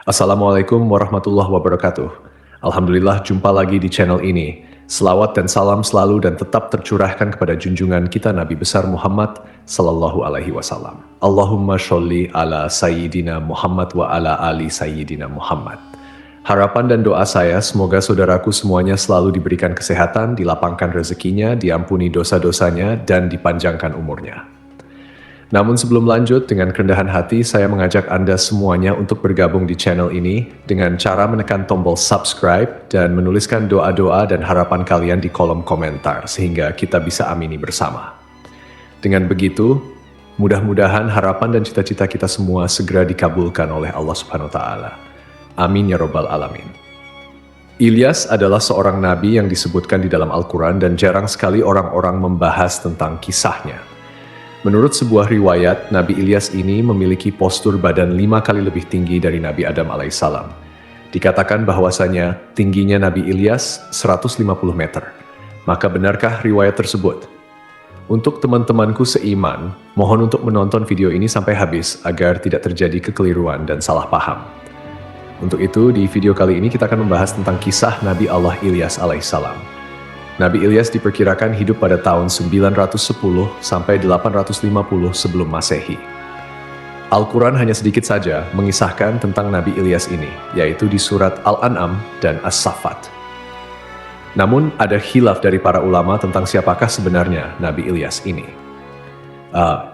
Assalamualaikum warahmatullahi wabarakatuh. Alhamdulillah jumpa lagi di channel ini. Selawat dan salam selalu dan tetap tercurahkan kepada junjungan kita Nabi besar Muhammad sallallahu alaihi wasallam. Allahumma sholli ala sayyidina Muhammad wa ala ali sayyidina Muhammad. Harapan dan doa saya semoga saudaraku semuanya selalu diberikan kesehatan, dilapangkan rezekinya, diampuni dosa-dosanya, dan dipanjangkan umurnya. Namun sebelum lanjut, dengan kerendahan hati saya mengajak Anda semuanya untuk bergabung di channel ini dengan cara menekan tombol subscribe dan menuliskan doa-doa dan harapan kalian di kolom komentar sehingga kita bisa amini bersama. Dengan begitu, mudah-mudahan harapan dan cita-cita kita semua segera dikabulkan oleh Allah Subhanahu wa taala. Amin ya robbal alamin. Ilyas adalah seorang nabi yang disebutkan di dalam Al-Quran dan jarang sekali orang-orang membahas tentang kisahnya. Menurut sebuah riwayat, Nabi Ilyas ini memiliki postur badan 5 kali lebih tinggi dari Nabi Adam alaihissalam. Dikatakan bahwasanya tingginya Nabi Ilyas 150 meter. Maka benarkah riwayat tersebut? Untuk teman-temanku seiman, mohon untuk menonton video ini sampai habis agar tidak terjadi kekeliruan dan salah paham. Untuk itu, di video kali ini kita akan membahas tentang kisah Nabi Allah Ilyas alaihissalam. Nabi Ilyas diperkirakan hidup pada tahun 910 sampai 850 sebelum Masehi. Al-Quran hanya sedikit saja mengisahkan tentang Nabi Ilyas ini, yaitu di surat Al-An'am dan As-Saffat. Namun ada khilaf dari para ulama tentang siapakah sebenarnya Nabi Ilyas ini.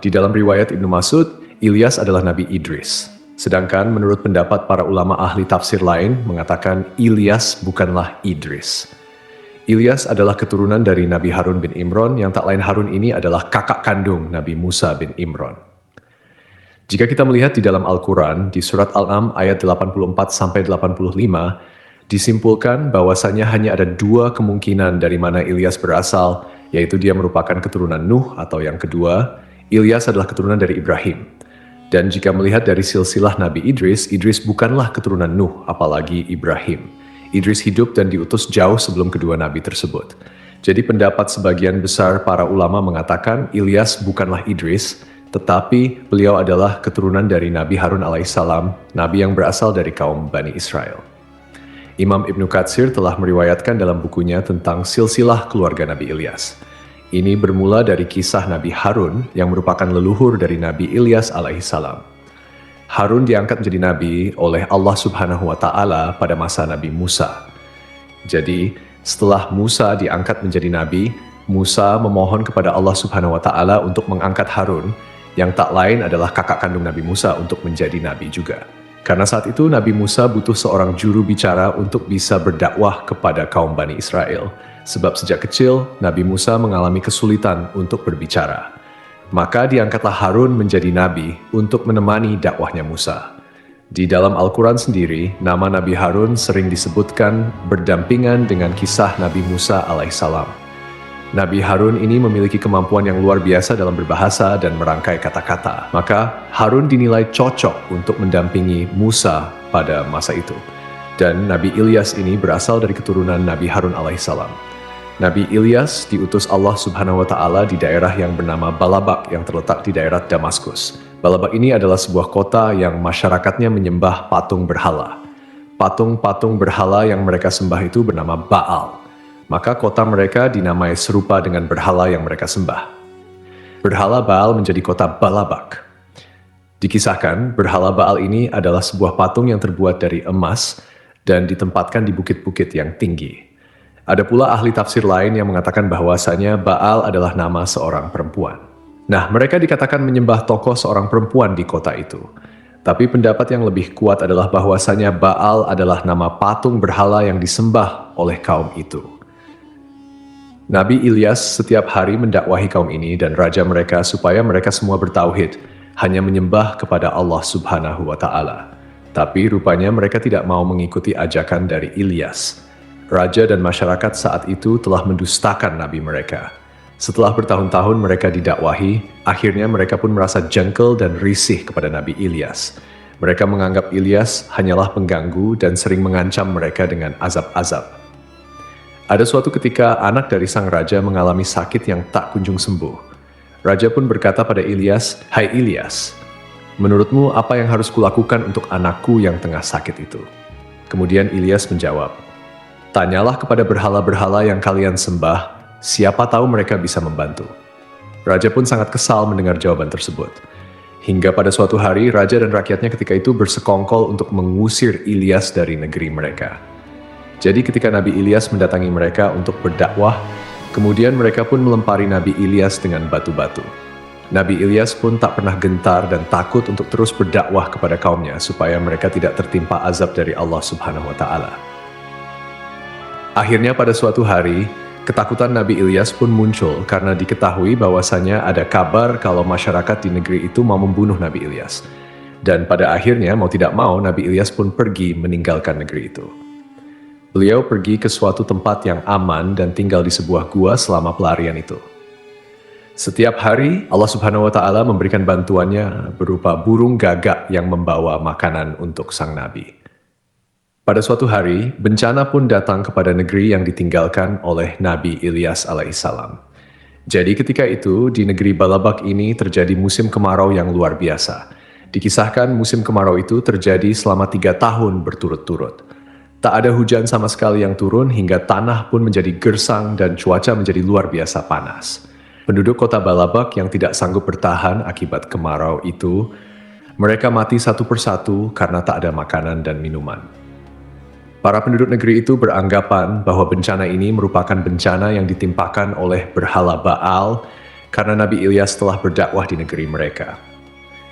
Di dalam riwayat Ibnu Mas'ud, Ilyas adalah Nabi Idris. Sedangkan menurut pendapat para ulama ahli tafsir lain mengatakan Ilyas bukanlah Idris. Ilyas adalah keturunan dari Nabi Harun bin Imran yang tak lain Harun ini adalah kakak kandung Nabi Musa bin Imran. Jika kita melihat di dalam Al-Quran, di surat Al-An'am ayat 84-85, disimpulkan bahwasanya hanya ada 2 kemungkinan dari mana Ilyas berasal, yaitu dia merupakan keturunan Nuh atau yang kedua, Ilyas adalah keturunan dari Ibrahim. Dan jika melihat dari silsilah Nabi Idris, Idris bukanlah keturunan Nuh, apalagi Ibrahim. Idris hidup dan diutus jauh sebelum kedua nabi tersebut. Jadi pendapat sebagian besar para ulama mengatakan Ilyas bukanlah Idris, tetapi beliau adalah keturunan dari Nabi Harun alaihissalam, nabi yang berasal dari kaum Bani Israel. Imam Ibnu Katsir telah meriwayatkan dalam bukunya tentang silsilah keluarga Nabi Ilyas. Ini bermula dari kisah Nabi Harun yang merupakan leluhur dari Nabi Ilyas alaihissalam. Harun diangkat menjadi nabi oleh Allah Subhanahu wa taala pada masa Nabi Musa. Jadi, setelah Musa diangkat menjadi nabi, Musa memohon kepada Allah Subhanahu wa taala untuk mengangkat Harun, yang tak lain adalah kakak kandung Nabi Musa untuk menjadi nabi juga. Karena saat itu Nabi Musa butuh seorang juru bicara untuk bisa berdakwah kepada kaum Bani Israel. Sebab sejak kecil, Nabi Musa mengalami kesulitan untuk berbicara. Maka diangkatlah Harun menjadi nabi untuk menemani dakwahnya Musa. Di dalam Al-Quran sendiri, nama Nabi Harun sering disebutkan berdampingan dengan kisah Nabi Musa alaihissalam. Nabi Harun ini memiliki kemampuan yang luar biasa dalam berbahasa dan merangkai kata-kata. Maka Harun dinilai cocok untuk mendampingi Musa pada masa itu. Dan Nabi Ilyas ini berasal dari keturunan Nabi Harun alaihissalam. Nabi Ilyas diutus Allah Subhanahu wa taala di daerah yang bernama Balabak yang terletak di daerah Damaskus. Balabak ini adalah sebuah kota yang masyarakatnya menyembah patung berhala. Patung-patung berhala yang mereka sembah itu bernama Baal. Maka kota mereka dinamai serupa dengan berhala yang mereka sembah. Berhala Baal menjadi kota Balabak. Dikisahkan, berhala Baal ini adalah sebuah patung yang terbuat dari emas dan ditempatkan di bukit-bukit yang tinggi. Ada pula ahli tafsir lain yang mengatakan bahwasanya Baal adalah nama seorang perempuan. Nah, mereka dikatakan menyembah tokoh seorang perempuan di kota itu. Tapi pendapat yang lebih kuat adalah bahwasanya Baal adalah nama patung berhala yang disembah oleh kaum itu. Nabi Ilyas setiap hari mendakwahi kaum ini dan raja mereka supaya mereka semua bertauhid, hanya menyembah kepada Allah Subhanahu wa taala. Tapi rupanya mereka tidak mau mengikuti ajakan dari Ilyas. Raja dan masyarakat saat itu telah mendustakan nabi mereka. Setelah bertahun-tahun mereka didakwahi, akhirnya mereka pun merasa jengkel dan risih kepada Nabi Ilyas. Mereka menganggap Ilyas hanyalah pengganggu dan sering mengancam mereka dengan azab-azab. Ada suatu ketika anak dari sang raja mengalami sakit yang tak kunjung sembuh. Raja pun berkata pada Ilyas, "Hai Ilyas, Menurutmu apa yang harus kulakukan untuk anakku yang tengah sakit itu?" Kemudian Ilyas menjawab, "Tanyalah kepada berhala-berhala yang kalian sembah, siapa tahu mereka bisa membantu." Raja pun sangat kesal mendengar jawaban tersebut. Hingga pada suatu hari, raja dan rakyatnya ketika itu bersekongkol untuk mengusir Ilyas dari negeri mereka. Jadi ketika Nabi Ilyas mendatangi mereka untuk berdakwah, kemudian mereka pun melempari Nabi Ilyas dengan batu-batu. Nabi Ilyas pun tak pernah gentar dan takut untuk terus berdakwah kepada kaumnya supaya mereka tidak tertimpa azab dari Allah Subhanahu wa Ta'ala. Akhirnya pada suatu hari, ketakutan Nabi Ilyas pun muncul karena diketahui bahwasanya ada kabar kalau masyarakat di negeri itu mau membunuh Nabi Ilyas. Dan pada akhirnya mau tidak mau Nabi Ilyas pun pergi meninggalkan negeri itu. Beliau pergi ke suatu tempat yang aman dan tinggal di sebuah gua selama pelarian itu. Setiap hari Allah Subhanahu wa Ta'ala memberikan bantuannya berupa burung gagak yang membawa makanan untuk sang nabi. Pada suatu hari, bencana pun datang kepada negeri yang ditinggalkan oleh Nabi Ilyas alaihissalam. Jadi ketika itu di negeri Balabak ini terjadi musim kemarau yang luar biasa. Dikisahkan musim kemarau itu terjadi selama 3 tahun berturut-turut. Tak ada hujan sama sekali yang turun hingga tanah pun menjadi gersang dan cuaca menjadi luar biasa panas. Penduduk kota Balabak yang tidak sanggup bertahan akibat kemarau itu, mereka mati satu persatu karena tak ada makanan dan minuman. Para penduduk negeri itu beranggapan bahwa bencana ini merupakan bencana yang ditimpakan oleh berhala Baal karena Nabi Ilyas telah berdakwah di negeri mereka.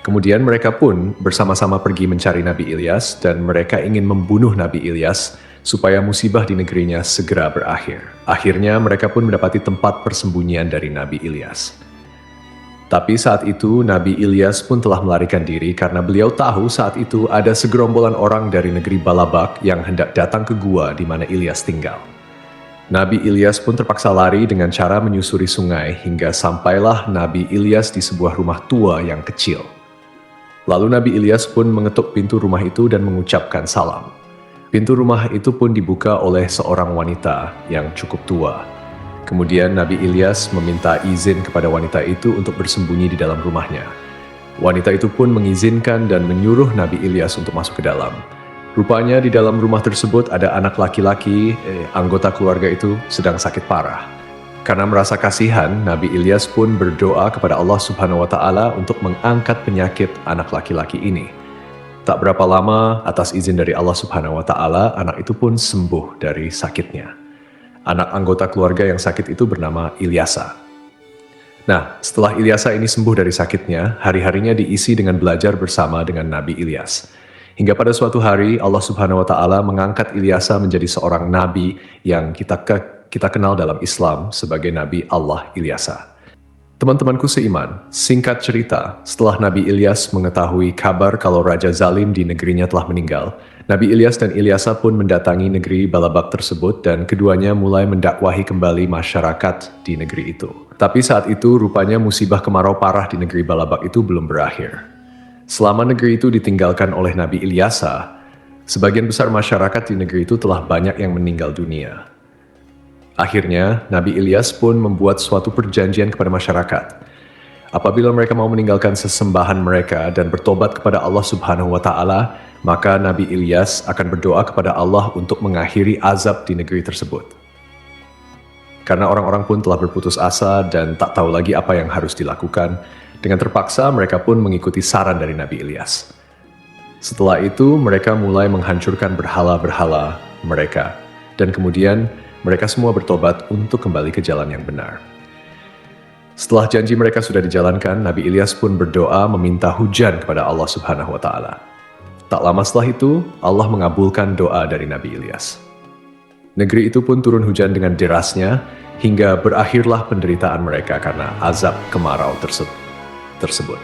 Kemudian mereka pun bersama-sama pergi mencari Nabi Ilyas dan mereka ingin membunuh Nabi Ilyas supaya musibah di negerinya segera berakhir. Akhirnya mereka pun mendapati tempat persembunyian dari Nabi Ilyas. Tapi saat itu Nabi Ilyas pun telah melarikan diri karena beliau tahu saat itu ada segerombolan orang dari negeri Balabak yang hendak datang ke gua di mana Ilyas tinggal. Nabi Ilyas pun terpaksa lari dengan cara menyusuri sungai hingga sampailah Nabi Ilyas di sebuah rumah tua yang kecil. Lalu Nabi Ilyas pun mengetuk pintu rumah itu dan mengucapkan salam. Pintu rumah itu pun dibuka oleh seorang wanita yang cukup tua. Kemudian Nabi Ilyas meminta izin kepada wanita itu untuk bersembunyi di dalam rumahnya. Wanita itu pun mengizinkan dan menyuruh Nabi Ilyas untuk masuk ke dalam. Rupanya di dalam rumah tersebut ada anak laki-laki, anggota keluarga itu sedang sakit parah. Karena merasa kasihan, Nabi Ilyas pun berdoa kepada Allah Subhanahu wa Ta'ala untuk mengangkat penyakit anak laki-laki ini. Tak berapa lama, atas izin dari Allah Subhanahu wa Ta'ala, anak itu pun sembuh dari sakitnya. Anak anggota keluarga yang sakit itu bernama Ilyasa. Nah, setelah Ilyasa ini sembuh dari sakitnya, hari-harinya diisi dengan belajar bersama dengan Nabi Ilyas. Hingga pada suatu hari, Allah Subhanahu wa Ta'ala mengangkat Ilyasa menjadi seorang nabi yang kita kenal dalam Islam sebagai Nabi Allah Ilyasa. Teman-temanku seiman, singkat cerita, setelah Nabi Ilyas mengetahui kabar kalau Raja Zalim di negerinya telah meninggal, Nabi Ilyas dan Ilyasa pun mendatangi negeri Balabak tersebut dan keduanya mulai mendakwahi kembali masyarakat di negeri itu. Tapi saat itu rupanya musibah kemarau parah di negeri Balabak itu belum berakhir. Selama negeri itu ditinggalkan oleh Nabi Ilyasa, sebagian besar masyarakat di negeri itu telah banyak yang meninggal dunia. Akhirnya, Nabi Ilyas pun membuat suatu perjanjian kepada masyarakat. Apabila mereka mau meninggalkan sesembahan mereka dan bertobat kepada Allah Subhanahu wa Ta'ala, maka Nabi Ilyas akan berdoa kepada Allah untuk mengakhiri azab di negeri tersebut. Karena orang-orang pun telah berputus asa dan tak tahu lagi apa yang harus dilakukan, dengan terpaksa mereka pun mengikuti saran dari Nabi Ilyas. Setelah itu, mereka mulai menghancurkan berhala-berhala mereka, dan kemudian mereka semua bertobat untuk kembali ke jalan yang benar. Setelah janji mereka sudah dijalankan, Nabi Ilyas pun berdoa meminta hujan kepada Allah Subhanahu wa Ta'ala. Tak lama setelah itu, Allah mengabulkan doa dari Nabi Ilyas. Negeri itu pun turun hujan dengan derasnya, hingga berakhirlah penderitaan mereka karena azab kemarau tersebut.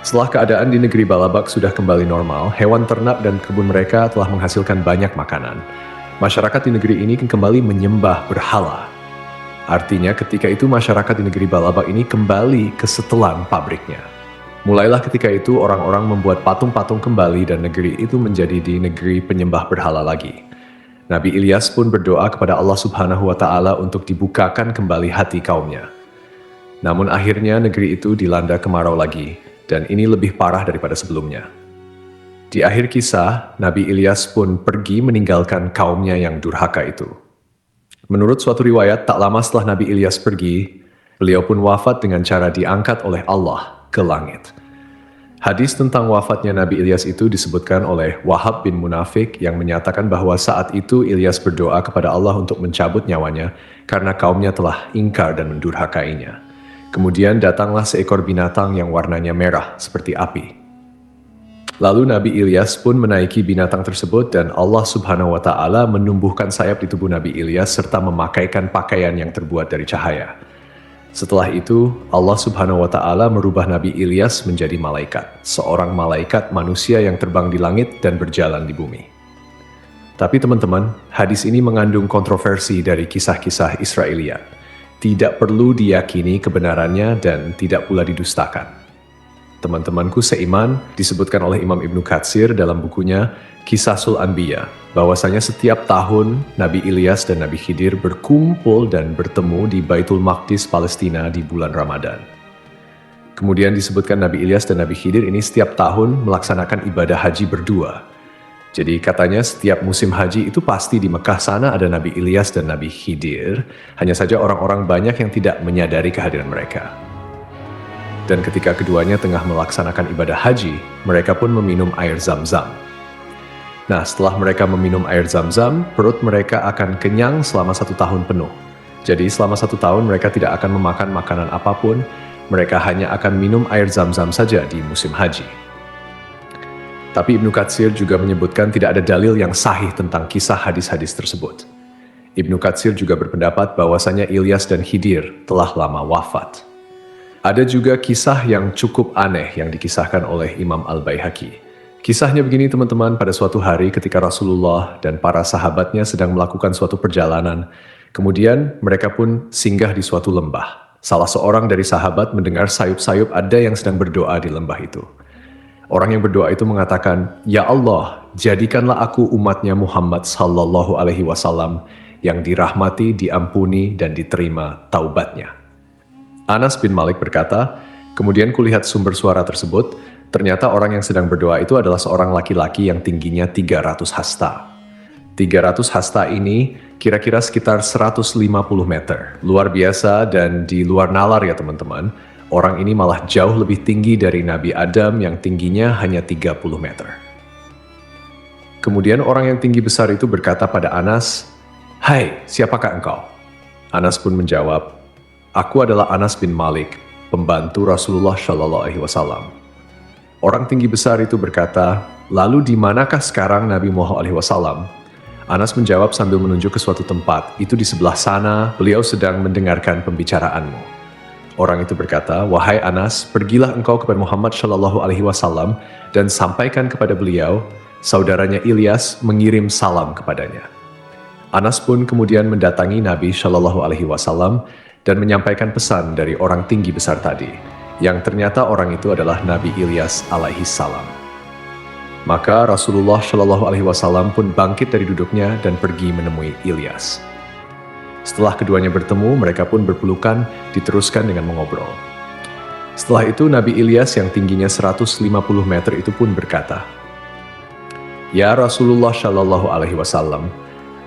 Setelah keadaan di negeri Balabak sudah kembali normal, hewan ternak dan kebun mereka telah menghasilkan banyak makanan. Masyarakat di negeri ini kembali menyembah berhala. Artinya ketika itu masyarakat di negeri Balabak ini kembali ke setelan pabriknya. Mulailah ketika itu orang-orang membuat patung-patung kembali dan negeri itu menjadi di negeri penyembah berhala lagi. Nabi Ilyas pun berdoa kepada Allah Subhanahu wa Ta'ala untuk dibukakan kembali hati kaumnya. Namun akhirnya negeri itu dilanda kemarau lagi dan ini lebih parah daripada sebelumnya. Di akhir kisah, Nabi Ilyas pun pergi meninggalkan kaumnya yang durhaka itu. Menurut suatu riwayat, tak lama setelah Nabi Ilyas pergi, beliau pun wafat dengan cara diangkat oleh Allah ke langit. Hadis tentang wafatnya Nabi Ilyas itu disebutkan oleh Wahab bin Munafik yang menyatakan bahwa saat itu Ilyas berdoa kepada Allah untuk mencabut nyawanya karena kaumnya telah ingkar dan mendurhakainya. Kemudian datanglah seekor binatang yang warnanya merah seperti api. Lalu Nabi Ilyas pun menaiki binatang tersebut dan Allah Subhanahu wa Ta'ala menumbuhkan sayap di tubuh Nabi Ilyas serta memakaikan pakaian yang terbuat dari cahaya. Setelah itu, Allah Subhanahu wa Ta'ala merubah Nabi Ilyas menjadi malaikat, seorang malaikat manusia yang terbang di langit dan berjalan di bumi. Tapi teman-teman, hadis ini mengandung kontroversi dari kisah-kisah Israiliyat. Tidak perlu diyakini kebenarannya dan tidak pula didustakan. Teman-temanku seiman disebutkan oleh Imam Ibnu Katsir dalam bukunya Qisasul Anbiya, bahwasanya setiap tahun Nabi Ilyas dan Nabi Khidir berkumpul dan bertemu di Baitul Maqdis Palestina di bulan Ramadan. Kemudian disebutkan Nabi Ilyas dan Nabi Khidir ini setiap tahun melaksanakan ibadah haji berdua. Jadi katanya setiap musim haji itu pasti di Mekah sana ada Nabi Ilyas dan Nabi Khidir, hanya saja orang-orang banyak yang tidak menyadari kehadiran mereka. Dan ketika keduanya tengah melaksanakan ibadah haji, mereka pun meminum air Zam-Zam. Nah, setelah mereka meminum air Zam-Zam, perut mereka akan kenyang selama 1 tahun penuh. Jadi selama 1 tahun mereka tidak akan memakan makanan apapun, mereka hanya akan minum air Zam-Zam saja di musim haji. Tapi Ibnu Katsir juga menyebutkan tidak ada dalil yang sahih tentang kisah hadis-hadis tersebut. Ibnu Katsir juga berpendapat bahwasanya Ilyas dan Khidir telah lama wafat. Ada juga kisah yang cukup aneh yang dikisahkan oleh Imam Al-Baihaqi. Kisahnya begini teman-teman, pada suatu hari ketika Rasulullah dan para sahabatnya sedang melakukan suatu perjalanan, kemudian mereka pun singgah di suatu lembah. Salah seorang dari sahabat mendengar sayup-sayup ada yang sedang berdoa di lembah itu. Orang yang berdoa itu mengatakan, "Ya Allah, jadikanlah aku umatnya Muhammad sallallahu alaihi wasallam yang dirahmati, diampuni, dan diterima taubatnya." Anas bin Malik berkata, kemudian kulihat sumber suara tersebut, ternyata orang yang sedang berdoa itu adalah seorang laki-laki yang tingginya 300 hasta. 300 hasta ini kira-kira sekitar 150 meter. Luar biasa dan di luar nalar ya teman-teman. Orang ini malah jauh lebih tinggi dari Nabi Adam yang tingginya hanya 30 meter. Kemudian orang yang tinggi besar itu berkata pada Anas, "Hai, siapakah engkau?" Anas pun menjawab, "Aku adalah Anas bin Malik, pembantu Rasulullah Shallallahu Alaihi Wasallam." Orang tinggi besar itu berkata, "Lalu di manakah sekarang Nabi Muhammad Alaihi Wasallam?" Anas menjawab sambil menunjuk ke suatu tempat, "Itu di sebelah sana, beliau sedang mendengarkan pembicaraanmu." Orang itu berkata, "Wahai Anas, pergilah engkau kepada Muhammad Shallallahu Alaihi Wasallam dan sampaikan kepada beliau, saudaranya Ilyas mengirim salam kepadanya." Anas pun kemudian mendatangi Nabi Shallallahu Alaihi Wasallam dan menyampaikan pesan dari orang tinggi besar tadi, yang ternyata orang itu adalah Nabi Ilyas alaihi salam. Maka Rasulullah Shallallahu Alaihi Wasallam pun bangkit dari duduknya dan pergi menemui Ilyas. Setelah keduanya bertemu, mereka pun berpelukan, diteruskan dengan mengobrol. Setelah itu Nabi Ilyas yang tingginya 150 meter itu pun berkata, "Ya Rasulullah Shallallahu Alaihi Wasallam,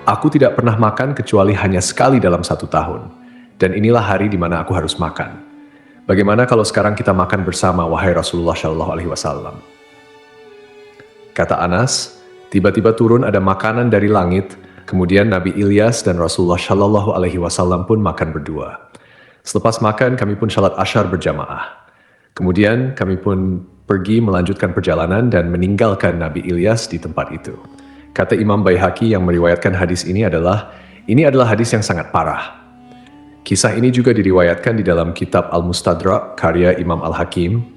aku tidak pernah makan kecuali hanya sekali dalam 1 tahun. Dan inilah hari di mana aku harus makan. Bagaimana kalau sekarang kita makan bersama, wahai Rasulullah Shallallahu Alaihi Wasallam?" Kata Anas, tiba-tiba turun ada makanan dari langit, kemudian Nabi Ilyas dan Rasulullah Shallallahu Alaihi Wasallam pun makan berdua. Selepas makan, kami pun salat asyar berjamaah. Kemudian kami pun pergi melanjutkan perjalanan dan meninggalkan Nabi Ilyas di tempat itu. Kata Imam Baihaqi yang meriwayatkan hadis ini adalah hadis yang sangat parah. Kisah ini juga diriwayatkan di dalam kitab Al-Mustadrak karya Imam Al-Hakim.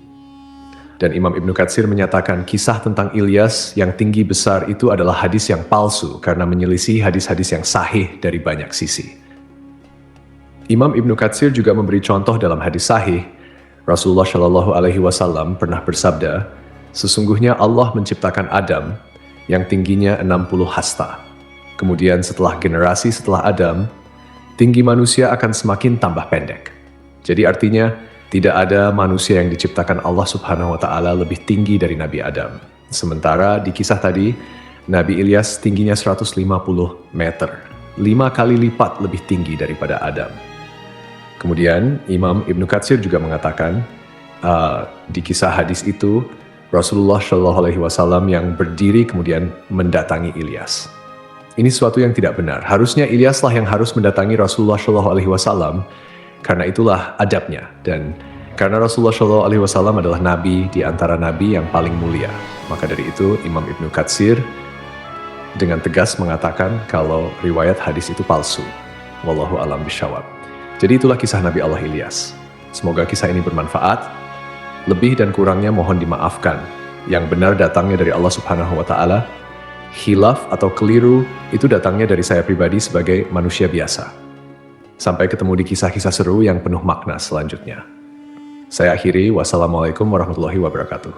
Dan Imam Ibnu Katsir menyatakan kisah tentang Ilyas yang tinggi besar itu adalah hadis yang palsu karena menyelisih hadis-hadis yang sahih dari banyak sisi. Imam Ibnu Katsir juga memberi contoh dalam hadis sahih. Rasulullah Shallallahu Alaihi Wasallam pernah bersabda, "Sesungguhnya Allah menciptakan Adam yang tingginya 60 hasta. Kemudian setelah generasi setelah Adam, tinggi manusia akan semakin tambah pendek." Jadi artinya, Tidak ada manusia yang diciptakan Allah Subhanahu wa Ta'ala lebih tinggi dari Nabi Adam. Sementara di kisah tadi, Nabi Ilyas tingginya 150 meter, 5 kali lipat lebih tinggi daripada Adam. Kemudian Imam Ibnu Katsir juga mengatakan di kisah hadis itu Rasulullah Shallallahu Alaihi Wasallam yang berdiri kemudian mendatangi Ilyas. Ini sesuatu yang tidak benar. Harusnya Ilyaslah yang harus mendatangi Rasulullah Shallallahu Alaihi Wasallam. Karena itulah adabnya, dan karena Rasulullah SAW adalah nabi di antara nabi yang paling mulia. Maka dari itu Imam Ibnu Katsir dengan tegas mengatakan kalau riwayat hadis itu palsu. Wallahu a'lam bishawab. Jadi itulah kisah Nabi Allah Ilyas. Semoga kisah ini bermanfaat. Lebih dan kurangnya mohon dimaafkan. Yang benar datangnya dari Allah Subhanahu wa Ta'ala. Khilaf atau keliru itu datangnya dari saya pribadi sebagai manusia biasa. Sampai ketemu di kisah-kisah seru yang penuh makna selanjutnya. Saya akhiri, wassalamualaikum warahmatullahi wabarakatuh.